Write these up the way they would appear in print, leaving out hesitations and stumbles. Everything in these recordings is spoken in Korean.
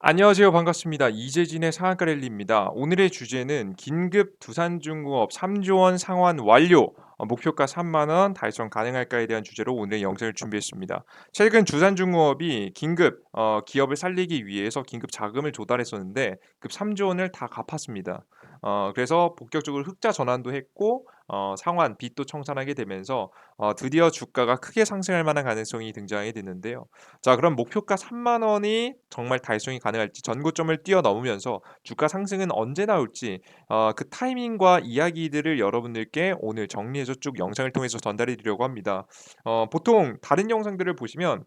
안녕하세요. 반갑습니다. 이재진의 상한가 랠리입니다. 오늘의 주제는 긴급 두산중공업 3조 원 상환 완료, 목표가 3만 원 달성 가능할까에 대한 주제로 오늘 영상을 준비했습니다. 최근 두산중공업이 긴급 기업을 살리기 위해서 긴급 자금을 조달했었는데 급 3조 원을 다 갚았습니다. 그래서 본격적으로 흑자 전환도 했고 상환 빚도 청산하게 되면서 드디어 주가가 크게 상승할 만한 가능성이 등장하게 됐는데요. 자, 그럼 목표가 3만 원이 정말 달성이 가능할지 전고점을 뛰어넘으면서 주가 상승은 언제 나올지 그 타이밍과 이야기들을 여러분들께 오늘 정리해서 쭉 영상을 통해서 전달해 드리려고 합니다. 보통 다른 영상들을 보시면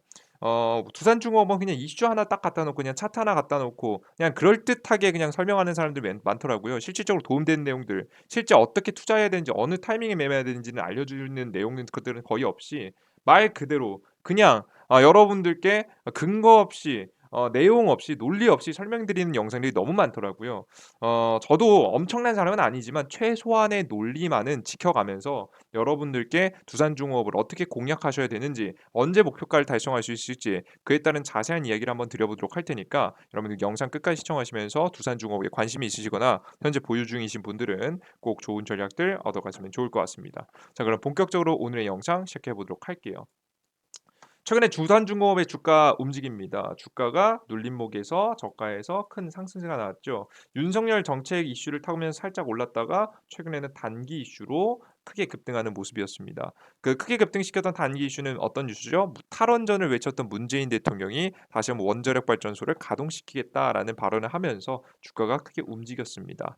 두산중업은 그냥 이슈 하나 딱 갖다 놓고 그냥 차트 하나 갖다 놓고 그냥 그럴듯하게 그냥 설명하는 사람들이 많더라고요. 실질적으로 도움되는 내용들, 실제 어떻게 투자해야 되는지 어느 타이밍에 매매해야 되는지는 알려주는 내용들 것들은 거의 없이 말 그대로 그냥 여러분들께 근거 없이 내용 없이 논리 없이 설명드리는 영상들이 너무 많더라고요. 저도 엄청난 사람은 아니지만 최소한의 논리만은 지켜가면서 여러분들께 두산중업을 어떻게 공략하셔야 되는지, 언제 목표가를 달성할 수 있을지 그에 따른 자세한 이야기를 한번 드려보도록 할 테니까 여러분들 영상 끝까지 시청하시면서 두산중업에 관심이 있으시거나 현재 보유 중이신 분들은 꼭 좋은 전략들 얻어가시면 좋을 것 같습니다. 자, 그럼 본격적으로 오늘의 영상 시작해 보도록 할게요. 최근에 두산중공업의 주가 움직입니다. 주가가 눌림목에서 저가에서 큰 상승세가 나왔죠. 윤석열 정책 이슈를 타면서 살짝 올랐다가 최근에는 단기 이슈로 크게 급등하는 모습이었습니다. 그 크게 급등시켰던 단기 이슈는 어떤 이슈죠? 탈원전을 외쳤던 문재인 대통령이 다시 한번 원자력 발전소를 가동시키겠다라는 발언을 하면서 주가가 크게 움직였습니다.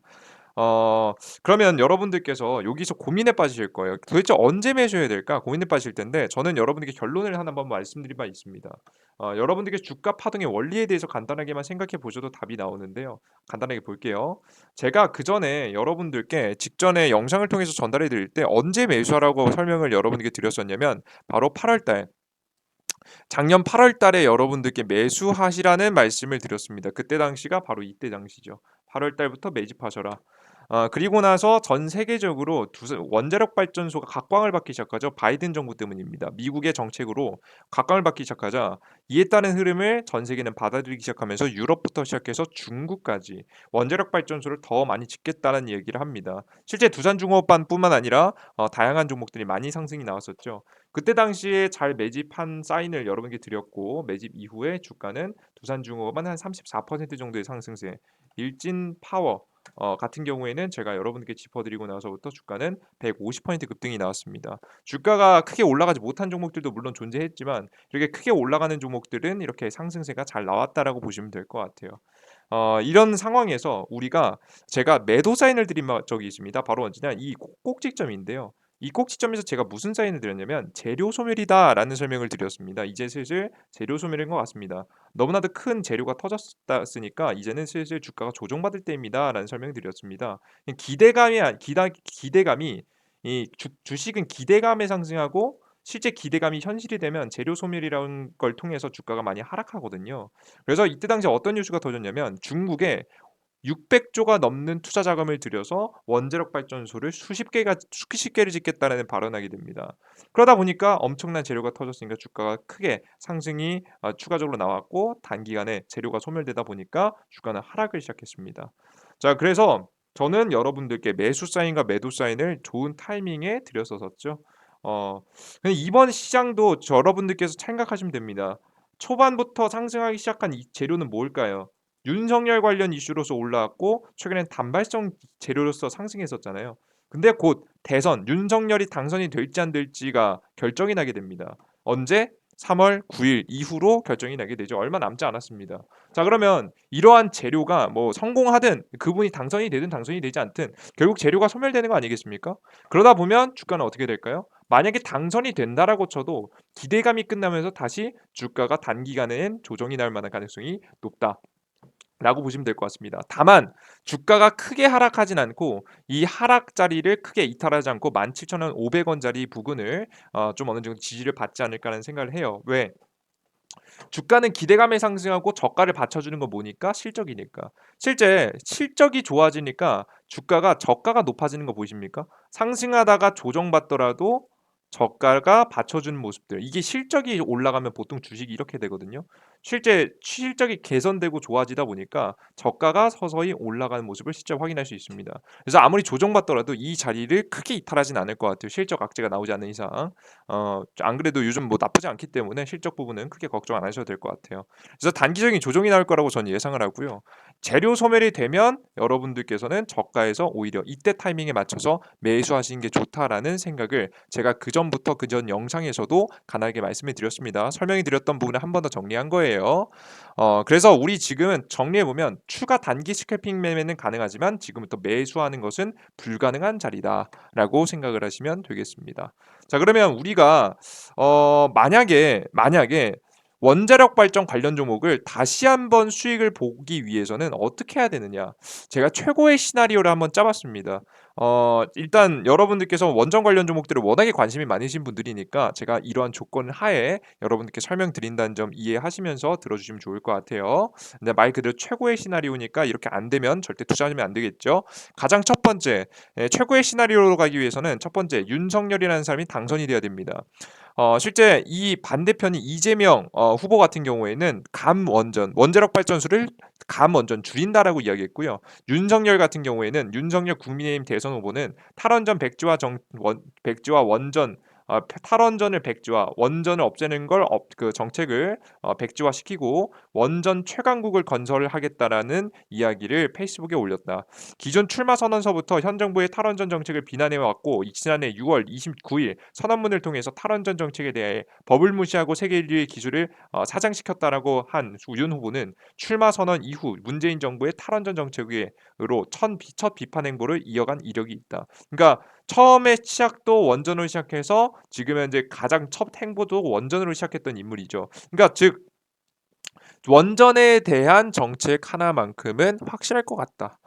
어 그러면 여러분들께서 여기서 고민에 빠지실 거예요. '도대체 언제 매수해야 될까?' 고민에 빠지실 텐데 저는 여러분에게 결론을 하나 한번 말씀드릴 바 있습니다. 여러분들께 주가 파동의 원리에 대해서 간단하게만 생각해 보셔도 답이 나오는데요. 간단하게 볼게요. 제가 그전에 여러분들께 직전에 영상을 통해서 전달해 드릴 때 언제 매수하라고 설명을 여러분에게 드렸었냐면 바로 8월 달, 작년 8월 달에 여러분들께 매수하시라는 말씀을 드렸습니다. 그때 당시가 바로 이때 당시죠. 8월 달부터 매집하셔라. 그리고 나서 전 세계적으로 원자력 발전소가 각광을 받기 시작하죠. 바이든 정부 때문입니다. 미국의 정책으로 각광을 받기 시작하자 이에 따른 흐름을 전 세계는 받아들이기 시작하면서 유럽부터 시작해서 중국까지 원자력 발전소를 더 많이 짓겠다는 얘기를 합니다. 실제 두산중업반뿐만 아니라 다양한 종목들이 많이 상승이 나왔었죠. 그때 당시에 잘 매집한 사인을 여러분께 드렸고 매집 이후에 주가는 두산중업은 한 34% 정도의 상승세, 일진파워 같은 경우에는 제가 여러분께 짚어드리고 나서부터 주가는 150% 급등이 나왔습니다. 주가가 크게 올라가지 못한 종목들도 물론 존재했지만 이렇게 크게 올라가는 종목들은 이렇게 상승세가 잘 나왔다라고 보시면 될 것 같아요. 이런 상황에서 우리가 제가 매도 사인을 드린 적이 있습니다. 바로 언제냐 이 꼭지점인데요. 이 꼭지점에서 제가 무슨 사인을 드렸냐면 "재료 소멸이다."라는 설명을 드렸습니다. 이제 슬슬 재료 소멸인 것 같습니다. 너무나도 큰 재료가 터졌으니까 이제는 슬슬 주가가 조정받을 때입니다라는 설명을 드렸습니다. 기대감이 기대감이 이 주식은 기대감에 상승하고 실제 기대감이 현실이 되면 재료 소멸이라는 걸 통해서 주가가 많이 하락하거든요. 그래서 이때 당시에 어떤 뉴스가 터졌냐면 중국에 600조가 넘는 투자 자금을 들여서 원자력 발전소를 수십 개를 짓겠다라는 발언하게 됩니다. 그러다 보니까 엄청난 재료가 터졌으니까 주가가 크게 상승이 추가적으로 나왔고 단기간에 재료가 소멸되다 보니까 주가는 하락을 시작했습니다. 자, 그래서 저는 여러분들께 매수 사인과 매도 사인을 좋은 타이밍에 드렸었었죠. 어 근데 이번 시장도 여러분들께서 생각하시면 됩니다. 초반부터 상승하기 시작한 이 재료는 뭘까요? 윤석열 관련 이슈로서 올라왔고 최근엔 단발성 재료로서 상승했었잖아요. 근데 곧 대선, 윤석열이 당선이 될지 안 될지가 결정이 나게 됩니다. 언제? 3월 9일 이후로 결정이 나게 되죠. 얼마 남지 않았습니다. 자, 그러면 이러한 재료가 뭐 성공하든 그분이 당선이 되든 당선이 되지 않든 결국 재료가 소멸되는 거 아니겠습니까? 그러다 보면 주가는 어떻게 될까요? 만약에 당선이 된다라고 쳐도 기대감이 끝나면서 다시 주가가 단기간엔 조정이 날 만한 가능성이 높다. 라고 보시면 될 것 같습니다. 다만 주가가 크게 하락하진 않고 이 하락 자리를 크게 이탈하지 않고 17,500 원짜리 부근을 좀 어느 정도 지지를 받지 않을까라는 생각을 해요. 왜? 주가는 기대감에 상승하고 저가를 받쳐주는 건 뭐니까? 실적이니까. 실제 실적이 좋아지니까 주가가 저가가 높아지는 거 보이십니까? 상승하다가 조정받더라도 저가가 받쳐주는 모습들. 이게 실적이 올라가면 보통 주식이 이렇게 되거든요. 실제 실적이 개선되고 좋아지다 보니까 저가가 서서히 올라가는 모습을 실제 확인할 수 있습니다. 그래서 아무리 조정받더라도 이 자리를 크게 이탈하진 않을 것 같아요. 실적 악재가 나오지 않는 이상. 안 그래도 요즘 뭐 나쁘지 않기 때문에 실적 부분은 크게 걱정 안 하셔도 될 것 같아요. 그래서 단기적인 조정이 나올 거라고 저는 예상을 하고요. 재료 소멸이 되면 여러분들께서는 저가에서 오히려 이때 타이밍에 맞춰서 매수하시는 게 좋다라는 생각을 제가 그전부터 그전 영상에서도 간단하게 말씀을 드렸습니다. 설명해 드렸던 부분을 한 번 더 정리한 거예요. 그래서 우리 지금은 정리해 보면 추가 단기 스캘핑 매매는 가능하지만 지금부터 매수하는 것은 불가능한 자리다라고 생각을 하시면 되겠습니다. 자, 그러면 우리가 만약에 원자력 발전 관련 종목을 다시 한번 수익을 보기 위해서는 어떻게 해야 되느냐? 제가 최고의 시나리오를 한번 짜봤습니다. 일단 여러분들께서 원전 관련 종목들을 워낙에 관심이 많으신 분들이니까 제가 이러한 조건 하에 여러분들께 설명드린다는 점 이해하시면서 들어주시면 좋을 것 같아요. 근데 말 그대로 최고의 시나리오니까 이렇게 안 되면 절대 투자하면 안 되겠죠. 가장 첫 번째, 최고의 시나리오로 가기 위해서는 첫 번째 윤석열이라는 사람이 당선이 돼야 됩니다. 실제 이 반대편이 이재명 후보 같은 경우에는 원자력 발전소를 감원전 줄인다라고 이야기했고요. 윤석열 같은 경우에는 윤석열 국민의힘 대선 후보는 백지화 원전 탈원전을 백지화, 원전을 없애는 그 정책을 백지화시키고 원전 최강국을 건설하겠다라는 이야기를 페이스북에 올렸다. 기존 출마 선언서부터 현 정부의 탈원전 정책을 비난해 왔고 지난해 6월 29일 선언문을 통해서 탈원전 정책에 대해 법을 무시하고 세계 인류의 기술을 사장시켰다라고 한 윤 후보는 출마 선언 이후 문재인 정부의 탈원전 정책으로 첫 비판 행보를 이어간 이력이 있다. 그러니까 처음에 시작도 원전으로 시작해서 지금 현재 가장 첫 행보도 원전으로 시작했던 인물이죠. 그러니까 즉 원전에 대한 정책 하나만큼은 확실할 것 같다.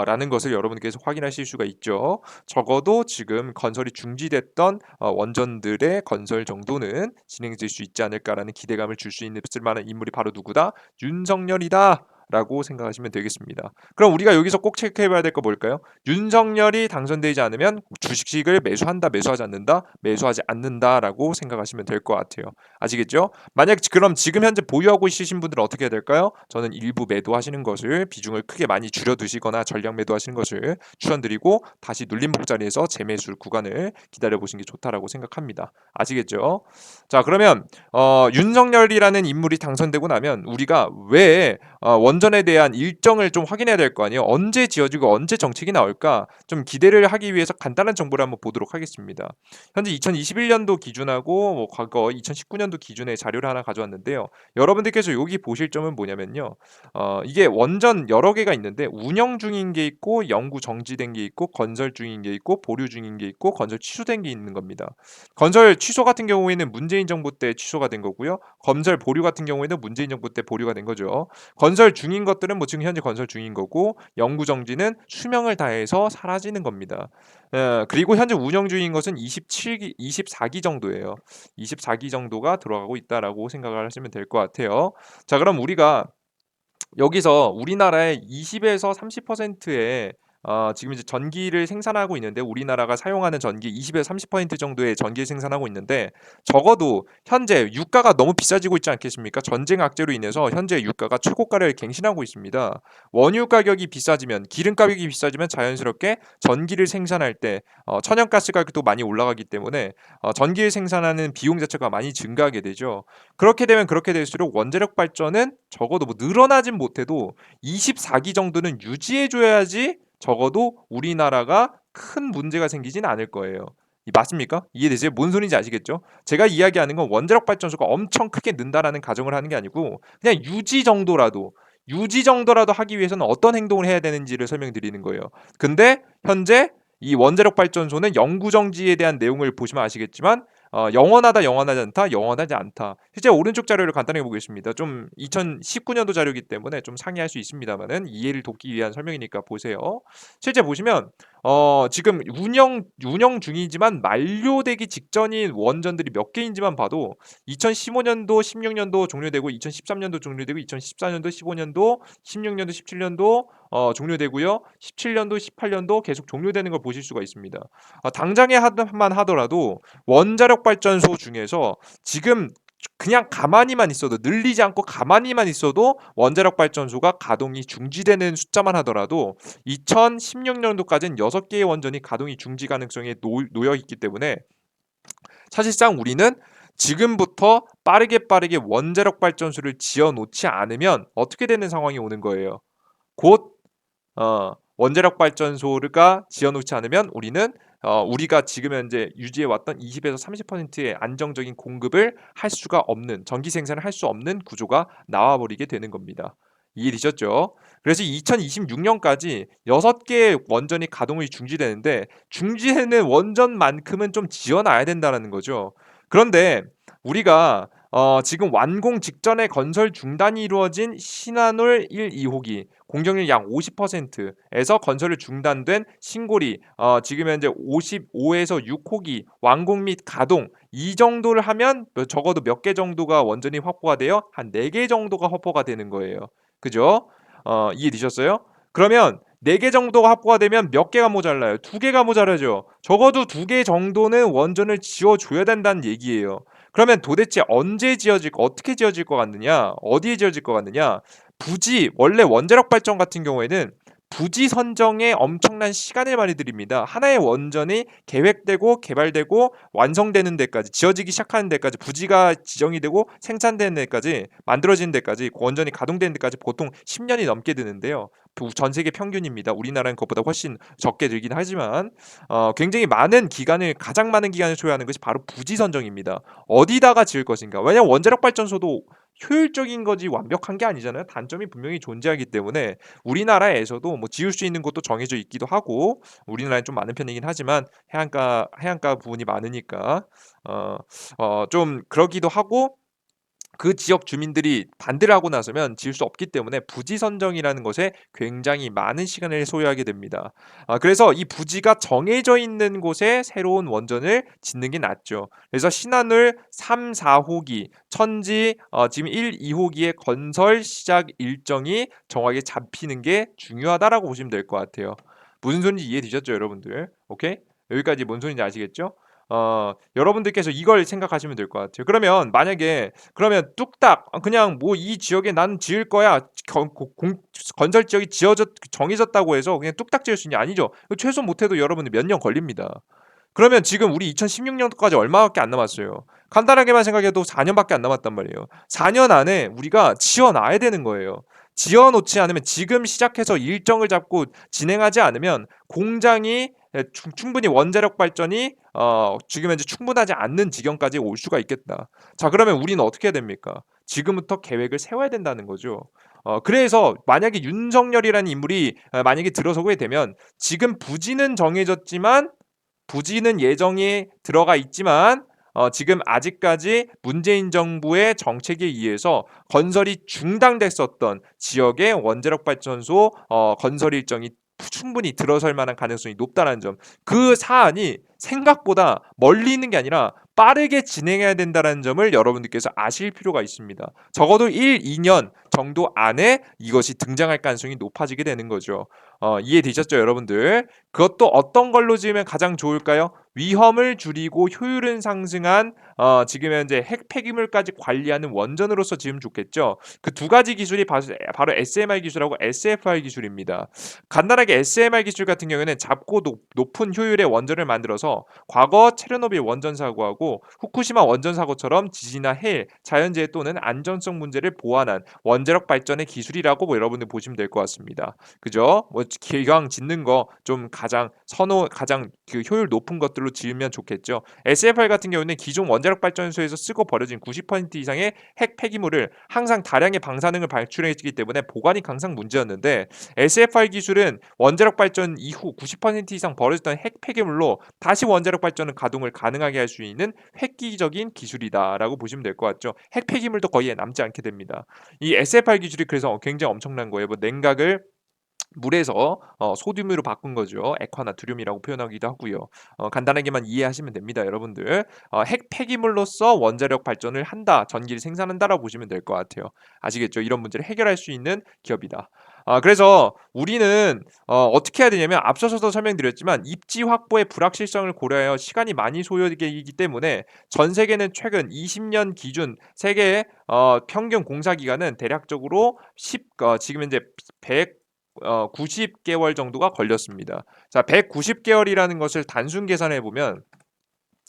라는 것을 여러분께서 확인하실 수가 있죠. 적어도 지금 건설이 중지됐던 원전들의 건설 정도는 진행될 수 있지 않을까라는 기대감을 줄 수 있는 쓸 만한 인물이 바로 누구다? 윤석열이다. 라고 생각하시면 되겠습니다. 그럼 우리가 여기서 꼭 체크해봐야 될 거 뭘까요? 윤석열이 당선되지 않으면 주식을 매수한다, 매수하지 않는다, 매수하지 않는다라고 생각하시면 될 것 같아요. 아시겠죠? 만약 그럼 지금 현재 보유하고 있으신 분들은 어떻게 해야 될까요? 저는 일부 매도하시는 것을 비중을 크게 많이 줄여두시거나 전량 매도하시는 것을 추천드리고 다시 눌림목 자리에서 재매수 구간을 기다려 보시는 게 좋다라고 생각합니다. 아시겠죠? 자, 그러면 윤석열이라는 인물이 당선되고 나면 우리가 왜 원전에 대한 일정을 좀 확인해야 될 거 아니에요. 언제 지어지고 언제 정책이 나올까 좀 기대를 하기 위해서 간단한 정보를 한번 보도록 하겠습니다. 현재 2021년도 기준하고 뭐 과거 2019년도 기준의 자료를 하나 가져왔는데요. 여러분들께서 여기 보실 점은 뭐냐면요. 이게 원전 여러 개가 있는데 운영 중인 게 있고 연구 정지된 게 있고 건설 중인 게 있고 보류 중인 게 있고 건설 취소된 게 있는 겁니다. 건설 취소 같은 경우에는 문재인 정부 때 취소가 된 거고요. 건설 보류 같은 경우에는 문재인 정부 때 보류가 된 거죠. 건설 중인 것들은 뭐 지금 현재 건설 중인 거고 연구 정지는 수명을 다해서 사라지는 겁니다. 그리고 현재 운영 중인 것은 24기 정도예요. 24기 정도가 들어가고 있다라고 생각을 하시면 될 것 같아요. 자, 그럼 우리가 여기서 우리나라의 20에서 30%의 지금 이제 전기를 생산하고 있는데 우리나라가 사용하는 전기 20에서 30% 정도의 전기를 생산하고 있는데 적어도 현재 유가가 너무 비싸지고 있지 않겠습니까? 전쟁 악재로 인해서 현재 유가가 최고가를 갱신하고 있습니다. 원유 가격이 비싸지면 기름 가격이 비싸지면 자연스럽게 전기를 생산할 때 천연가스 가격도 많이 올라가기 때문에 전기를 생산하는 비용 자체가 많이 증가하게 되죠. 그렇게 되면 그렇게 될수록 원자력 발전은 적어도 뭐 늘어나진 못해도 24기 정도는 유지해 줘야지 적어도 우리나라가 큰 문제가 생기진 않을 거예요. 맞습니까? 이해되세요? 뭔 소리인지 아시겠죠? 제가 이야기하는 건 원자력 발전소가 엄청 크게 는다라는 가정을 하는 게 아니고 그냥 유지 정도라도 하기 위해서는 어떤 행동을 해야 되는지를 설명드리는 거예요. 근데 현재 이 원자력 발전소는 영구 정지에 대한 내용을 보시면 아시겠지만 영원하다, 영원하지 않다, 영원하지 않다. 실제 오른쪽 자료를 간단하게 보겠습니다. 좀 2019년도 자료이기 때문에 좀 상이할 수 있습니다만은 이해를 돕기 위한 설명이니까 보세요. 실제 보시면 지금 운영 중이지만 만료되기 직전인 원전들이 몇 개인지만 봐도 2015년도, 16년도 종료되고 2013년도 종료되고 2014년도, 15년도, 16년도, 17년도 종료되고요. 17년도, 18년도 계속 종료되는 걸 보실 수가 있습니다. 당장에 만 하더라도 원자력 발전소 중에서 지금 그냥 가만히만 있어도 늘리지 않고 가만히만 있어도 원자력 발전소가 가동이 중지되는 숫자만 하더라도 2016년도까지는 6개의 원전이 가동이 중지 가능성에 놓여 있기 때문에 사실상 우리는 지금부터 빠르게 원자력 발전소를 지어 놓지 않으면 어떻게 되는 상황이 오는 거예요. 곧 원자력 발전소가 지어놓지 않으면 우리는 우리가 지금 현재 유지해 왔던 20에서 30%의 안정적인 공급을 할 수가 없는 전기 생산을 할 수 없는 구조가 나와버리게 되는 겁니다. 이해되셨죠? 그래서 2026년까지 6개의 원전이 가동이 중지되는데 중지되는 원전만큼은 좀 지어놔야 된다는 거죠. 그런데 우리가 지금 완공 직전에 건설 중단이 이루어진 신한울 1, 2호기 공정률 약 50%에서 건설이 중단된 신고리 지금 현재 55에서 6호기 완공 및 가동 이 정도를 하면 적어도 몇 개 정도가 원전이 확보가 돼요? 한 4개 정도가 확보가 되는 거예요. 그죠? 이해되셨어요? 그러면 4개 정도가 확보가 되면 몇 개가 모자라요? 2개가 모자라죠. 적어도 2개 정도는 원전을 지어줘야 된다는 얘기예요. 그러면 도대체 언제 어떻게 지어질 것 같느냐? 어디에 지어질 것 같느냐? 부지 원래 원자력 발전 같은 경우에는 부지 선정에 엄청난 시간을 많이 들입니다. 하나의 원전이 계획되고 개발되고 완성되는 데까지 지어지기 시작하는 데까지 부지가 지정이 되고 생산되는 데까지 만들어지는 데까지 원전이 가동되는 데까지 보통 10년이 넘게 드는데요. 전 세계 평균입니다. 우리나라는 그것보다 훨씬 적게 들긴 하지만 굉장히 많은 기간을 가장 많은 기간을 소요하는 것이 바로 부지 선정입니다. 어디다가 지을 것인가? 왜냐하면 원자력 발전소도 효율적인 거지 완벽한 게 아니잖아요. 단점이 분명히 존재하기 때문에 우리나라에서도 뭐 지을 수 있는 곳도 정해져 있기도 하고 우리나라는 좀 많은 편이긴 하지만 해안가 부분이 많으니까 좀 그러기도 하고 그 지역 주민들이 반대를 하고 나서면 지을 수 없기 때문에 부지 선정이라는 것에 굉장히 많은 시간을 소요하게 됩니다. 그래서 이 부지가 정해져 있는 곳에 새로운 원전을 짓는 게 낫죠. 그래서 신한울 3, 4호기, 천지 지금 1, 2호기의 건설 시작 일정이 정확하게 잡히는 게 중요하다라고 보시면 될 것 같아요. 무슨 소리인지 이해되셨죠, 여러분들? 오케이? 여기까지 뭔 소리인지 아시겠죠? 여러분들께서 이걸 생각하시면 될 것 같아요. 그러면 만약에 그러면 뚝딱 그냥 뭐 이 지역에 난 지을 거야 건설 지역이 정해졌다고 해서 그냥 뚝딱 지을 수 있냐? 아니죠. 최소 못해도 여러분들 몇 년 걸립니다. 그러면 지금 우리 2016년도까지 얼마밖에 안 남았어요. 간단하게만 생각해도 4년밖에 안 남았단 말이에요. 4년 안에 우리가 지어놔야 되는 거예요. 지어놓지 않으면 지금 시작해서 일정을 잡고 진행하지 않으면 공장이 충분히 원자력 발전이 지금 현재 충분하지 않는 지경까지 올 수가 있겠다. 자, 그러면 우리는 어떻게 해야 됩니까? 지금부터 계획을 세워야 된다는 거죠. 그래서 만약에 윤석열이라는 인물이 만약에 들어서게 되면 지금 부지는 정해졌지만 부지는 예정이 들어가 있지만 지금 아직까지 문재인 정부의 정책에 의해서 건설이 중단됐었던 지역의 원자력 발전소 건설 일정이 충분히 들어설 만한 가능성이 높다는 점. 그 사안이 생각보다 멀리 있는 게 아니라 빠르게 진행해야 된다는 점을 여러분들께서 아실 필요가 있습니다. 적어도 1, 2년 정도 안에 이것이 등장할 가능성이 높아지게 되는 거죠. 이해되셨죠, 여러분들? 그것도 어떤 걸로 지으면 가장 좋을까요? 위험을 줄이고 효율은 상승한 지금 현재 핵 폐기물까지 관리하는 원전으로서 지으면 좋겠죠. 그 두 가지 기술이 바로 SMR 기술하고 SFR 기술입니다. 간단하게 SMR 기술 같은 경우에는 작고 높은 효율의 원전을 만들어서 과거 체르노빌 원전 사고하고 후쿠시마 원전 사고처럼 지진이나 해일, 자연재해 또는 안전성 문제를 보완한 원자력 발전의 기술이라고 뭐 여러분들 보시면 될 것 같습니다. 그죠? 뭐 기왕 짓는 거 좀 가장 그 효율 높은 것들로 지으면 좋겠죠. SFR 같은 경우는 기존 원자력 발전소에서 쓰고 버려진 90% 이상의 핵 폐기물을 항상 다량의 방사능을 발출했기 때문에 보관이 항상 문제였는데 SFR 기술은 원자력 발전 이후 90% 이상 버려졌던 핵 폐기물로 다시 원자력 발전을 가동을 가능하게 할 수 있는 획기적인 기술이다라고 보시면 될 것 같죠. 핵 폐기물도 거의 남지 않게 됩니다. 이 SFR 기술이 그래서 굉장히 엄청난 거예요. 뭐 냉각을 물에서 소듐으로 바꾼 거죠. 액화나트륨이라고 표현하기도 하고요. 간단하게만 이해하시면 됩니다, 여러분들. 핵 폐기물로서 원자력 발전을 한다, 전기를 생산한다라고 보시면 될 것 같아요. 아시겠죠? 이런 문제를 해결할 수 있는 기업이다. 그래서 우리는 어떻게 해야 되냐면 앞서서도 설명드렸지만 입지 확보의 불확실성을 고려하여 시간이 많이 소요되기 때문에 전 세계는 최근 20년 기준 세계의 평균 공사 기간은 대략적으로 지금 현재 90개월 정도가 걸렸습니다. 자, 190개월이라는 것을 단순 계산해 보면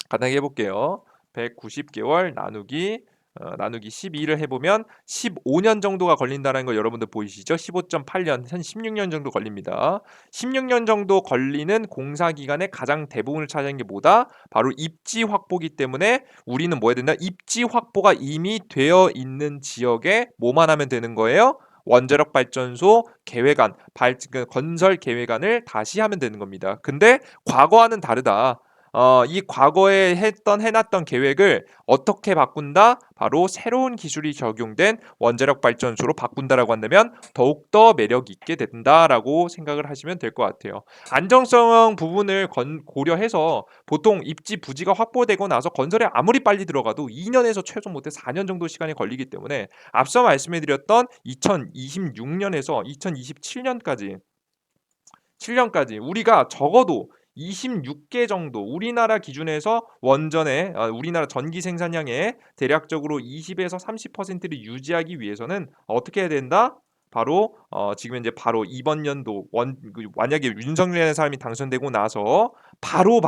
간단하게 해볼게요. 190개월 나누기 12를 해보면 15년 정도가 걸린다는 거 여러분들 보이시죠? 15.8년, 한 16년 정도 걸립니다. 16년 정도 걸리는 공사 기간의 가장 대부분을 차지하는 게 뭐다? 바로 입지 확보기 때문에 우리는 뭐 해야 된다? 입지 확보가 이미 되어 있는 지역에 뭐만 하면 되는 거예요? 원자력 발전소 계획안, 건설 계획안을 다시 하면 되는 겁니다. 근데 과거와는 다르다. 이 과거에 해놨던 계획을 어떻게 바꾼다? 바로 새로운 기술이 적용된 원자력 발전소로 바꾼다라고 한다면 더욱더 매력 있게 된다라고 생각을 하시면 될 것 같아요. 안정성 부분을 고려해서 보통 입지 부지가 확보되고 나서 건설에 아무리 빨리 들어가도 2년에서 최소 못해 4년 정도 시간이 걸리기 때문에 앞서 말씀해드렸던 2026년에서 2027년까지 7년까지 우리가 적어도 26개 정도 우리나라 기준에서 우리나라 전기 생산량의 대략적으로 20에서 30%를 유지하기 위해서는 어떻게 해야 된다? 바로 지금 이제 바로 이번 연도 만약에 윤석열이라는 사람이 당선되고 나서 바로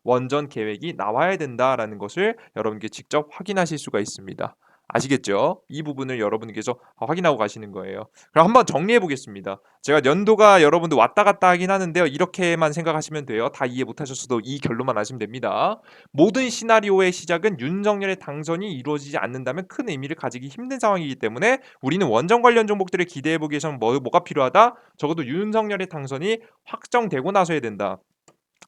원전 계획이 나와야 된다라는 것을 여러분께 직접 확인하실 수가 있습니다. 아시겠죠? 이 부분을 여러분께서 확인하고 가시는 거예요. 그럼 한번 정리해 보겠습니다. 제가 연도가 여러분들 왔다 갔다 하긴 하는데요. 이렇게만 생각하시면 돼요. 다 이해 못하셨어도 이 결론만 아시면 됩니다. 모든 시나리오의 시작은 윤석열의 당선이 이루어지지 않는다면 큰 의미를 가지기 힘든 상황이기 때문에 우리는 원전 관련 종목들을 기대해 보기 위해서는 뭐가 필요하다? 적어도 윤석열의 당선이 확정되고 나서야 된다.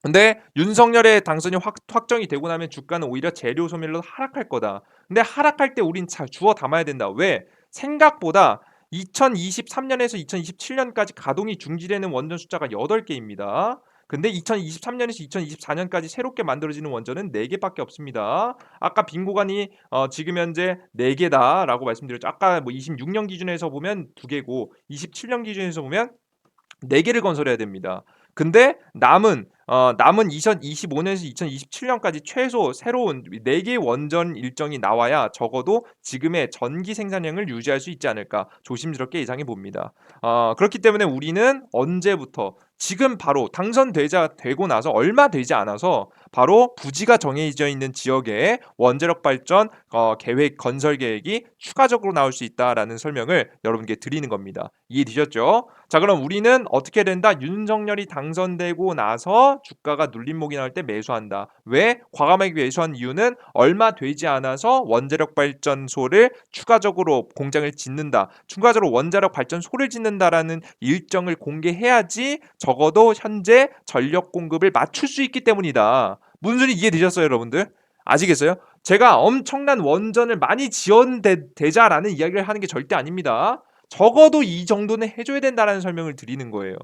근데 윤석열의 당선이 확정이 되고 나면 주가는 오히려 재료 소멸로 하락할 거다. 근데 하락할 때 우린 잘 주워 담아야 된다. 왜? 생각보다 2023년에서 2027년까지 가동이 중지되는 원전 숫자가 8개입니다. 근데 2023년에서 2024년까지 새롭게 만들어지는 원전은 4개밖에 없습니다. 아까 빈 구간이 지금 현재 4개다라고 말씀드렸죠. 아까 뭐 26년 기준에서 보면 2개고 27년 기준에서 보면 4개를 건설해야 됩니다. 근데 남은 2025년에서 2027년까지 최소 새로운 4개 원전 일정이 나와야 적어도 지금의 전기 생산량을 유지할 수 있지 않을까 조심스럽게 예상해 봅니다. 그렇기 때문에 우리는 언제부터 지금 바로 되고 나서 얼마 되지 않아서 바로 부지가 정해져 있는 지역에 원자력 발전 건설 계획이 추가적으로 나올 수 있다라는 설명을 여러분께 드리는 겁니다. 이해되셨죠? 자, 그럼 우리는 어떻게 된다? 윤석열이 당선되고 나서 주가가 눌림목이 나올 때 매수한다. 왜? 과감하게 매수한 이유는 얼마 되지 않아서 원자력 발전소를 추가적으로 공장을 짓는다. 추가적으로 원자력 발전소를 짓는다라는 일정을 공개해야지 적어도 현재 전력 공급을 맞출 수 있기 때문이다. 무슨 소리 이해되셨어요, 여러분들? 아시겠어요? 제가 엄청난 원전을 많이 지원되자라는 이야기를 하는 게 절대 아닙니다. 적어도 이 정도는 해줘야 된다라는 설명을 드리는 거예요.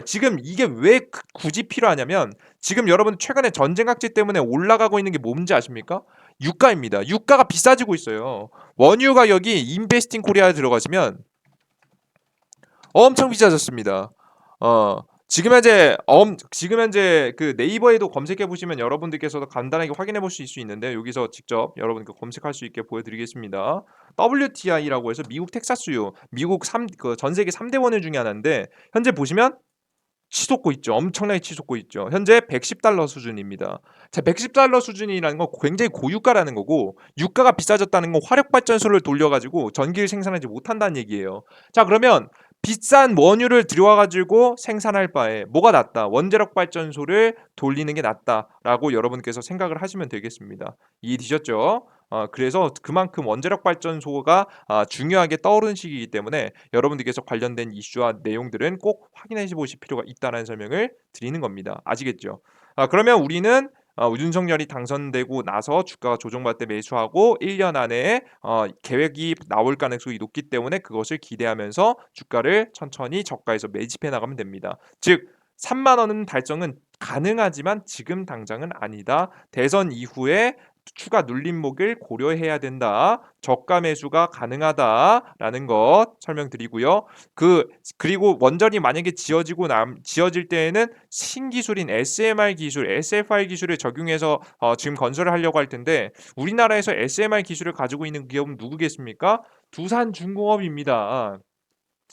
지금 이게 왜 굳이 필요하냐면 지금 여러분 최근에 전쟁 악재 때문에 올라가고 있는 게 뭔지 아십니까? 유가입니다. 유가가 비싸지고 있어요. 원유 가격이 인베스팅 코리아에 들어가시면 엄청 비싸졌습니다. 지금 현재 그 네이버에도 검색해 보시면 여러분들께서도 간단하게 확인해 보실 수 있는데 여기서 직접 여러분께 검색할 수 있게 보여드리겠습니다. WTI라고 해서 미국 텍사스유, 미국 전 세계 3대 원유 중에 하나인데 현재 보시면 치솟고 있죠. 엄청나게 치솟고 있죠. 현재 110달러 수준입니다. 자, 110달러 수준이라는 건 굉장히 고유가라는 거고 유가가 비싸졌다는 건 화력 발전소를 돌려 가지고 전기를 생산하지 못한다는 얘기예요. 자, 그러면 비싼 원유를 들여와 가지고 생산할 바에 뭐가 낫다? 원자력 발전소를 돌리는 게 낫다라고 여러분께서 생각을 하시면 되겠습니다. 이해되셨죠? 그래서 그만큼 원자력 발전소가 중요하게 떠오르는 시기이기 때문에 여러분들께서 관련된 이슈와 내용들은 꼭 확인해 보실 필요가 있다는 설명을 드리는 겁니다. 아시겠죠? 그러면 우리는 윤석열이 당선되고 나서 주가가 조정받을 때 매수하고 1년 안에 계획이 나올 가능성이 높기 때문에 그것을 기대하면서 주가를 천천히 저가에서 매집해 나가면 됩니다. 즉 3만 원은 달성은 가능하지만 지금 당장은 아니다. 대선 이후에 추가 눌림목을 고려해야 된다. 저가 매수가 가능하다라는 것 설명드리고요. 그리고 원전이 만약에 지어질 때에는 신기술인 SMR 기술, SFR 기술을 적용해서 지금 건설을 하려고 할 텐데 우리나라에서 SMR 기술을 가지고 있는 기업은 누구겠습니까? 두산중공업입니다.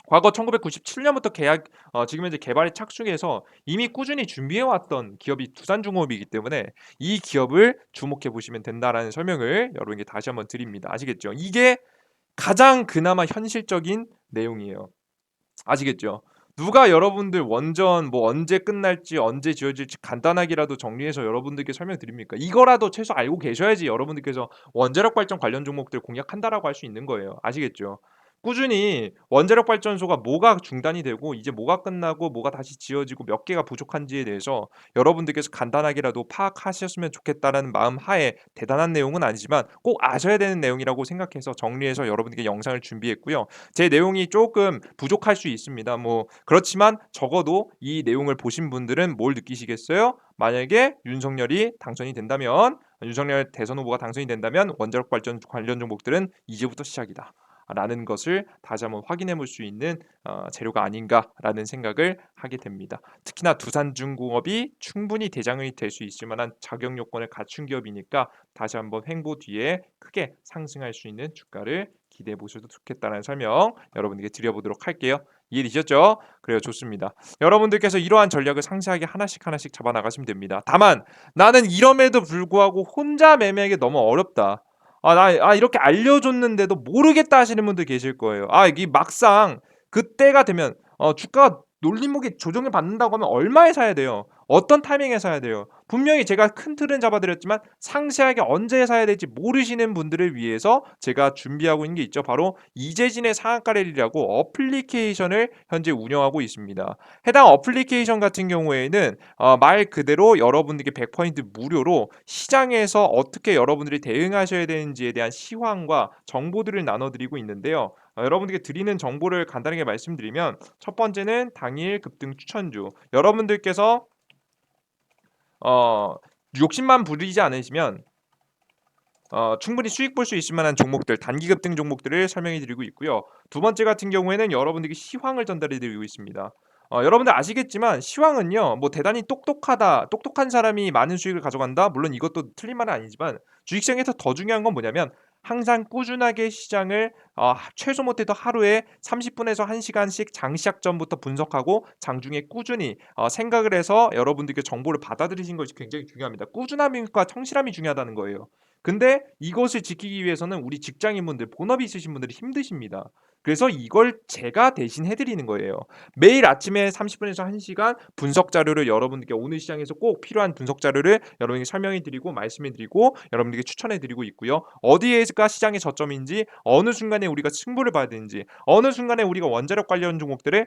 과거 1997년부터 지금 현재 개발에 착수해서 이미 꾸준히 준비해 왔던 기업이 두산중공업이기 때문에 이 기업을 주목해 보시면 된다라는 설명을 여러분께 다시 한번 드립니다. 아시겠죠? 이게 가장 그나마 현실적인 내용이에요. 아시겠죠? 누가 여러분들 원전 뭐 언제 끝날지 언제 지어질지 간단하게라도 정리해서 여러분들께 설명드립니까? 이거라도 최소 알고 계셔야지 여러분들께서 원자력 발전 관련 종목들 공략한다라고 할 수 있는 거예요. 아시겠죠? 꾸준히 원자력 발전소가 뭐가 중단이 되고 이제 뭐가 끝나고 뭐가 다시 지어지고 몇 개가 부족한지에 대해서 여러분들께서 간단하게라도 파악하셨으면 좋겠다라는 마음 하에 대단한 내용은 아니지만 꼭 아셔야 되는 내용이라고 생각해서 정리해서 여러분들께 영상을 준비했고요. 제 내용이 조금 부족할 수 있습니다. 뭐 그렇지만 적어도 이 내용을 보신 분들은 뭘 느끼시겠어요? 만약에 윤석열이 당선이 된다면 윤석열 대선 후보가 당선이 된다면 원자력 발전 관련 종목들은 이제부터 시작이다. 라는 것을 다시 한번 확인해 볼 수 있는 재료가 아닌가라는 생각을 하게 됩니다. 특히나 두산중공업이 충분히 대장이 될 수 있을 만한 자격 요건을 갖춘 기업이니까 다시 한번 횡보 뒤에 크게 상승할 수 있는 주가를 기대해 보셔도 좋겠다는 설명 여러분에게 드려보도록 할게요. 이해되셨죠? 그래요, 좋습니다. 여러분들께서 이러한 전략을 상세하게 하나씩 하나씩 잡아 나가시면 됩니다. 다만 나는 이럼에도 불구하고 혼자 매매하기 너무 어렵다. 이렇게 알려줬는데도 모르겠다 하시는 분들 계실 거예요. 이게 막상 그때가 되면 주가가 놀림목이 조정을 받는다고 하면 얼마에 사야 돼요? 어떤 타이밍에 사야 돼요? 분명히 제가 큰 틀은 잡아드렸지만 상세하게 언제 사야 될지 모르시는 분들을 위해서 제가 준비하고 있는 게 있죠. 바로 이재진의 상한가 랠리라고 어플리케이션을 현재 운영하고 있습니다. 해당 어플리케이션 같은 경우에는 말 그대로 여러분들께 100% 무료로 시장에서 어떻게 여러분들이 대응하셔야 되는지에 대한 시황과 정보들을 나눠드리고 있는데요. 여러분들께 드리는 정보를 간단하게 말씀드리면 첫 번째는 당일 급등 추천주. 여러분들께서 어, 욕심만 부리지 않으시면 충분히 수익 볼 수 있을 만한 종목들, 단기 급등 종목들을 설명해 드리고 있고요. 두 번째 같은 경우에는 여러분들께 시황을 전달해 드리고 있습니다. 여러분들 아시겠지만 시황은요. 뭐 대단히 똑똑한 사람이 많은 수익을 가져간다. 물론 이것도 틀린 말은 아니지만 주식시장에서 더 중요한 건 뭐냐면 항상 꾸준하게 시장을 최소 못해도 하루에 30분에서 1시간씩 장시작 전부터 분석하고 장중에 꾸준히 생각을 해서 여러분들께 정보를 받아들이신 것이 굉장히 중요합니다. 꾸준함과 성실함이 중요하다는 거예요. 근데 이것을 지키기 위해서는 우리 직장인분들, 본업이 있으신 분들이 힘드십니다. 그래서 이걸 제가 대신 해드리는 거예요. 매일 아침에 30분에서 1시간 분석 자료를 여러분들께 오늘 시장에서 꼭 필요한 분석 자료를 여러분에게 설명해 드리고 말씀해 드리고 여러분들께 추천해 드리고 있고요. 어디에가 시장의 저점인지 어느 순간에 우리가 승부를 봐야 되는지 어느 순간에 우리가 원자력 관련 종목들을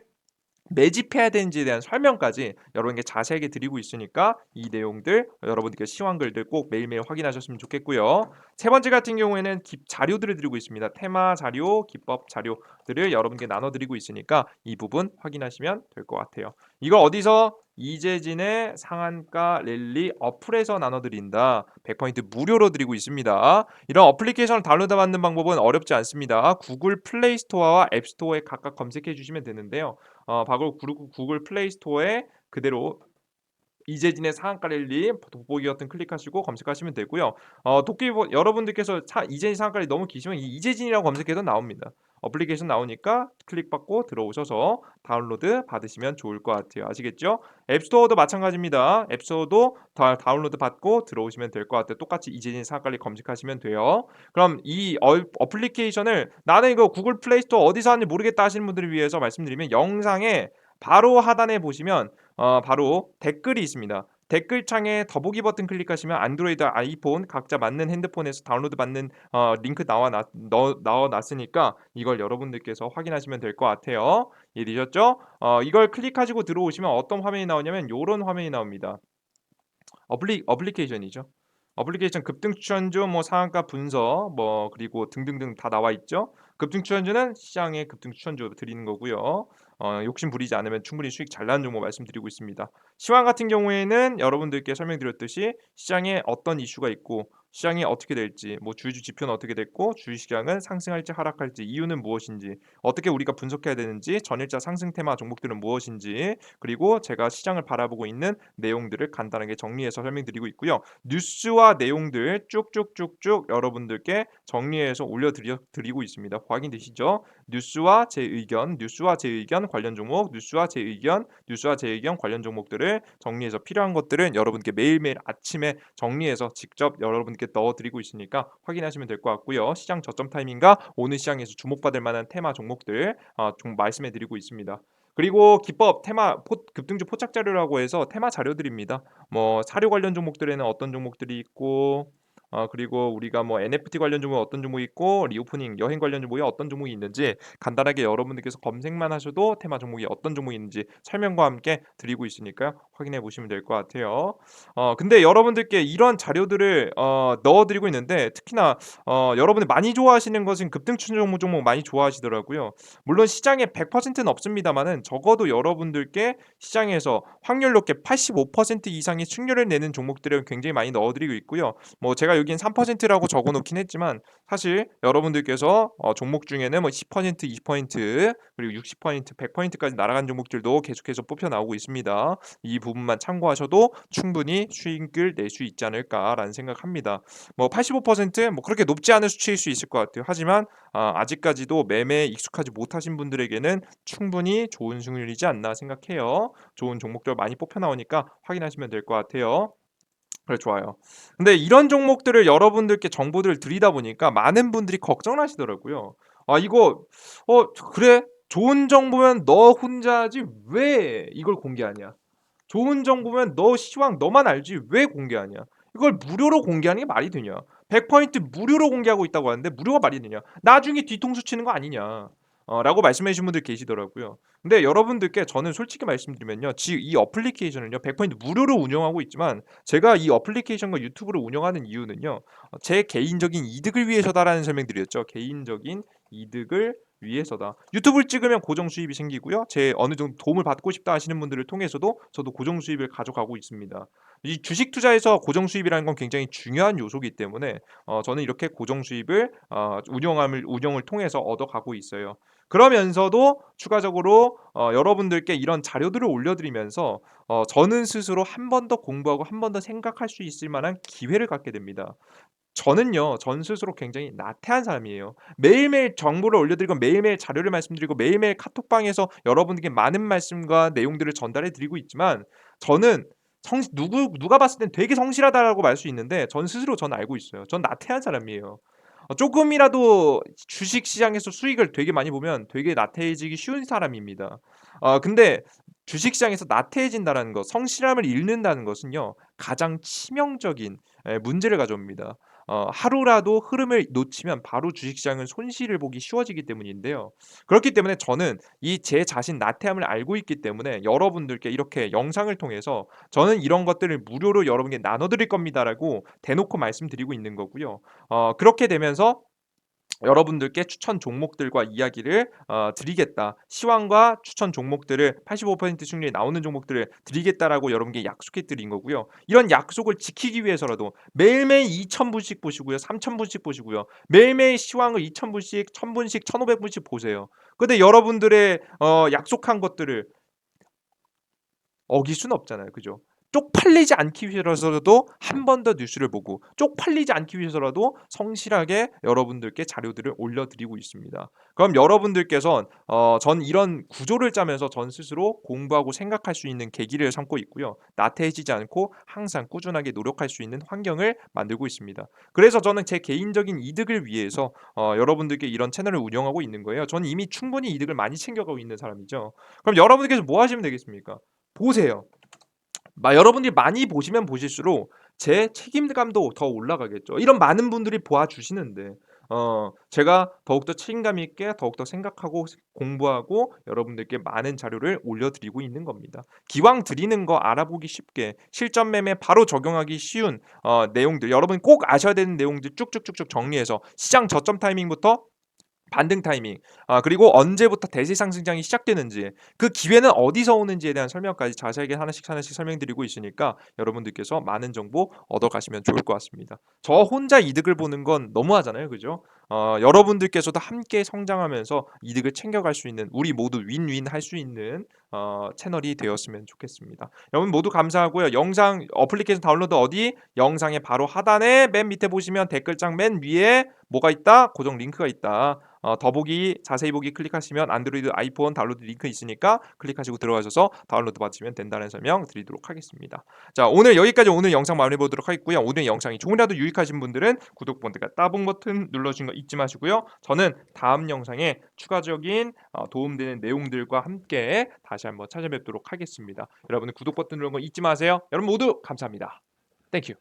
매집해야 되는지에 대한 설명까지 여러분께 자세하게 드리고 있으니까 이 내용들 여러분들께 시황글들 꼭 매일매일 확인하셨으면 좋겠고요. 세 번째 같은 경우에는 자료들을 드리고 있습니다. 테마 자료, 기법 자료들을 여러분께 나눠드리고 있으니까 이 부분 확인하시면 될 것 같아요. 이거 어디서? 이재진의 상한가 랠리 어플에서 나눠드린다. 100% 무료로 드리고 있습니다. 이런 어플리케이션을 다운로드 받는 방법은 어렵지 않습니다. 구글 플레이 스토어와 앱 스토어에 각각 검색해 주시면 되는데요. 바로 구글 플레이 스토어에 그대로 이재진의 상한가 랠리 돋보기 버튼 클릭하시고 검색하시면 되고요. 여러분들께서 이재진 상한가 랠리 너무 기시면 이재진이라고 검색해도 나옵니다. 어플리케이션 나오니까 클릭받고 들어오셔서 다운로드 받으시면 좋을 것 같아요. 아시겠죠? 앱스토어도 마찬가지입니다. 앱스토어도 다운로드 받고 들어오시면 될 것 같아요. 똑같이 이재진 상한가 랠리 검색하시면 돼요. 그럼 이 어플리케이션을 나는 이거 구글 플레이 스토어 어디서 하는지 모르겠다 하시는 분들을 위해서 말씀드리면 영상에 바로 하단에 보시면 바로 댓글이 있습니다. 댓글창에 더보기 버튼 클릭하시면 안드로이드, 아이폰 각자 맞는 핸드폰에서 다운로드 받는 링크 나와 놨으니까 이걸 여러분들께서 확인하시면 될 것 같아요. 이해되셨죠? 이걸 클릭하시고 들어오시면 어떤 화면이 나오냐면 이런 화면이 나옵니다. 어플리케이션이죠. 어플리케이션 급등 추천주 뭐 상한가 분석 뭐 그리고 등등등 다 나와 있죠. 급등 추천주는 시장의 급등 추천주 드리는 거고요. 욕심 부리지 않으면 충분히 수익 잘 나는 종목 말씀드리고 있습니다. 시황 같은 경우에는 여러분들께 설명드렸듯이 시장에 어떤 이슈가 있고 시장이 어떻게 될지 뭐 주요 지표는 어떻게 됐고 주식시장은 상승할지 하락할지 이유는 무엇인지 어떻게 우리가 분석해야 되는지 전일자 상승 테마 종목들은 무엇인지 그리고 제가 시장을 바라보고 있는 내용들을 간단하게 정리해서 설명드리고 있고요. 뉴스와 내용들 쭉쭉쭉쭉 여러분들께 정리해서 올려드리고 있습니다. 확인되시죠? 뉴스와 제 의견 관련 종목, 뉴스와 제 의견 관련 종목들을 정리해서 필요한 것들은 여러분께 매일매일 아침에 정리해서 직접 여러분께 넣어드리고 있으니까 확인하시면 될 것 같고요. 시장 저점 타이밍과 오늘 시장에서 주목받을 만한 테마 종목들 좀 말씀해드리고 있습니다. 그리고 기법 급등주 포착 자료라고 해서 테마 자료들입니다. 뭐 사료 관련 종목들에는 어떤 종목들이 있고 그리고 우리가 뭐 NFT 관련 종목에 어떤 종목이 있고 리오프닝 여행 관련 종목에 어떤 종목이 있는지 간단하게 여러분들께서 검색만 하셔도 테마 종목이 어떤 종목이 있는지 설명과 함께 드리고 있으니까요. 확인해 보시면 될 것 같아요. 근데 여러분들께 이런 자료들을 넣어 드리고 있는데 특히나 여러분이 많이 좋아하시는 것은 급등추 종목 많이 좋아하시더라고요. 물론 시장에 100%는 없습니다만은 적어도 여러분들께 시장에서 확률 높게 85% 이상의 수익률을 내는 종목들을 굉장히 많이 넣어드리고 있고요. 뭐 제가 여긴 3%라고 적어놓긴 했지만 사실 여러분들께서 종목 중에는 뭐 10%, 20% 그리고 60%, 100%까지 날아간 종목들도 계속해서 뽑혀 나오고 있습니다. 이 부분만 참고하셔도 충분히 수익을 낼 수 있지 않을까라는 생각합니다. 뭐 85%뭐 그렇게 높지 않은 수치일 수 있을 것 같아요. 하지만 아직까지도 매매에 익숙하지 못하신 분들에게는 충분히 좋은 승률이지 않나 생각해요. 좋은 종목들 많이 뽑혀 나오니까 확인하시면 될 것 같아요. 그래 좋아요. 근데 이런 종목들을 여러분들께 정보들을 드리다 보니까 많은 분들이 걱정을 하시더라고요. "아 이거 그래 좋은 정보면 너 혼자 하지 왜 이걸 공개하냐?" 좋은 정보면 너 시황 너만 알지 왜 공개하냐? 이걸 무료로 공개하는 게 말이 되냐? 100% 무료로 공개하고 있다고 하는데 무료가 말이 되냐? 나중에 뒤통수 치는 거 아니냐? 라고 말씀해 주신 분들 계시더라고요. 근데 여러분들께 저는 솔직히 말씀드리면요. 이 어플리케이션을요. 100% 무료로 운영하고 있지만 제가 이 어플리케이션과 유튜브를 운영하는 이유는요. 제 개인적인 이득을 위해서다라는 설명드렸죠. 개인적인 이득을 위해서다. 유튜브를 찍으면 고정 수입이 생기고요. 제 어느 정도 도움을 받고 싶다 하시는 분들을 통해서도 저도 고정 수입을 가져가고 있습니다. 이 주식 투자에서 고정 수입이라는 건 굉장히 중요한 요소이기 때문에 저는 이렇게 고정 수입을 운영을 통해서 얻어가고 있어요. 그러면서도 추가적으로 여러분들께 이런 자료들을 올려드리면서 저는 스스로 한 번 더 공부하고 한 번 더 생각할 수 있을 만한 기회를 갖게 됩니다. 저는요. 전 스스로 굉장히 나태한 사람이에요. 매일매일 정보를 올려드리고 매일매일 자료를 말씀드리고 매일매일 카톡방에서 여러분에게 많은 말씀과 내용들을 전달해 드리고 있지만 저는 성 누가 봤을 땐 되게 성실하다라고 말 수 있는데 전 스스로 알고 있어요. 전 나태한 사람이에요. 쪼끔이라도 주식 시장에서 수익을 되게 많이 보면 되게 나태해지기 쉬운 사람입니다. 근데 주식 시장에서 나태해진다라는 것, 성실함을 잃는다는 것은요. 가장 치명적인 문제를 가져옵니다. 하루라도 흐름을 놓치면 바로 주식 시장은 손실을 보기 쉬워지기 때문인데요. 그렇기 때문에 저는 이 제 자신 나태함을 알고 있기 때문에 여러분들께 이렇게 영상을 통해서 "저는 이런 것들을 무료로 여러분께 나눠 드릴 겁니다."라고 대놓고 말씀드리고 있는 거고요. 그렇게 되면서 여러분들께 추천 종목들과 이야기를 드리겠다. 시황과 추천 종목들을 85% 수익률이 나오는 종목들을 드리겠다라고 여러분께 약속해 드린 거고요. 이런 약속을 지키기 위해서라도 매일매일 2,000 분씩 보시고요. 3,000 분씩 보시고요. 매일매일 시황을 2,000 분씩, 1,000 분씩, 1,500 분씩 보세요. 근데 여러분들의 약속한 것들을 어길 수는 없잖아요. 그죠? 쪽팔리지 않기 위해서라도 한 번 더 뉴스를 보고 쪽팔리지 않기 위해서라도 성실하게 여러분들께 자료들을 올려드리고 있습니다. 그럼 여러분들께선 전 이런 구조를 짜면서 전 스스로 공부하고 생각할 수 있는 계기를 삼고 있고요. 나태해지지 않고 항상 꾸준하게 노력할 수 있는 환경을 만들고 있습니다. 그래서 저는 제 개인적인 이득을 위해서 여러분들께 이런 채널을 운영하고 있는 거예요. 저는 이미 충분히 이득을 많이 챙겨가고 있는 사람이죠. 그럼 여러분들께서 뭐 하시면 되겠습니까? 보세요. 여러분들이 많이 보시면 보실수록 제 책임감도 더 올라가겠죠. 이런 많은 분들이 보아주시는데 제가 더욱더 책임감 있게 더욱더 생각하고 공부하고 여러분들께 많은 자료를 올려드리고 있는 겁니다. 기왕 드리는 거 알아보기 쉽게 실전 매매 바로 적용하기 쉬운 내용들 여러분 꼭 아셔야 되는 내용들 쭉쭉쭉쭉 정리해서 시장 저점 타이밍부터 반등 타이밍, 그리고 언제부터 대세 상승장이 시작되는지, 그 기회는 어디서 오는지에 대한 설명까지 자세하게 하나씩 하나씩 설명드리고 있으니까 여러분들께서 많은 정보 얻어가시면 좋을 것 같습니다. 저 혼자 이득을 보는 건 너무하잖아요, 그죠? 여러분들께서도 함께 성장하면서 이득을 챙겨갈 수 있는 우리 모두 윈윈 할 수 있는 채널이 되었으면 좋겠습니다. 여러분 모두 감사하고요. 영상 어플리케이션 다운로드 어디? 영상의 바로 하단에 맨 밑에 보시면 댓글창 맨 위에 뭐가 있다? 고정 링크가 있다. 더보기 자세히 보기 클릭하시면 안드로이드 아이폰 다운로드 링크 있으니까 클릭하시고 들어가셔서 다운로드 받으시면 된다는 설명 드리도록 하겠습니다. 자, 오늘 여기까지 오늘 영상 마무리 보도록 하겠고요. 오늘 영상이 조금이라도 유익하신 분들은 구독 버튼과 따봉 버튼 눌러주신 거 잊지 마시고요. 저는 다음 영상에 추가적인 도움되는 내용들과 함께 다시 한번 찾아뵙도록 하겠습니다. 여러분들 구독 버튼 누르는 거 잊지 마세요. 여러분 모두 감사합니다. 땡큐.